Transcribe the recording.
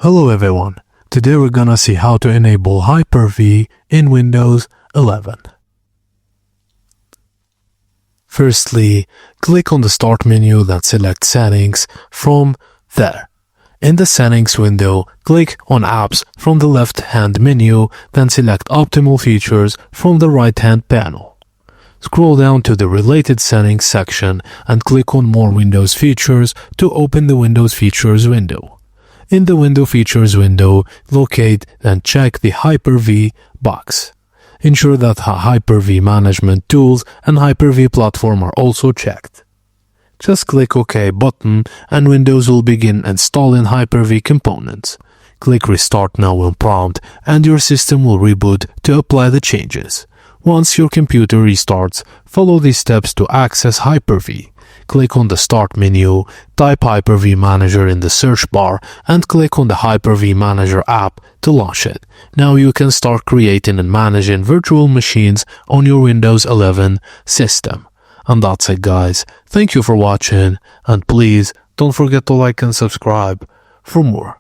Hello everyone, today we're gonna see how to enable Hyper-V in Windows 11. Firstly, click on the Start menu, then select Settings from there. In the Settings window, click on Apps from the left-hand menu, then select Optimal Features from the right-hand panel. Scroll down to the Related Settings section and click on More Windows Features to open the Windows Features window. In the Window Features window, locate and check the Hyper-V box. Ensure that Hyper-V Management Tools and Hyper-V Platform are also checked. Just click OK button and Windows will begin installing Hyper-V components. Click Restart Now on prompt and your system will reboot to apply the changes. Once your computer restarts, follow these steps to access Hyper-V. Click on the Start menu, type Hyper-V Manager in the search bar, and click on the Hyper-V Manager app to launch it. Now you can start creating and managing virtual machines on your Windows 11 system. And that's it, guys. Thank you for watching, and please don't forget to like and subscribe for more.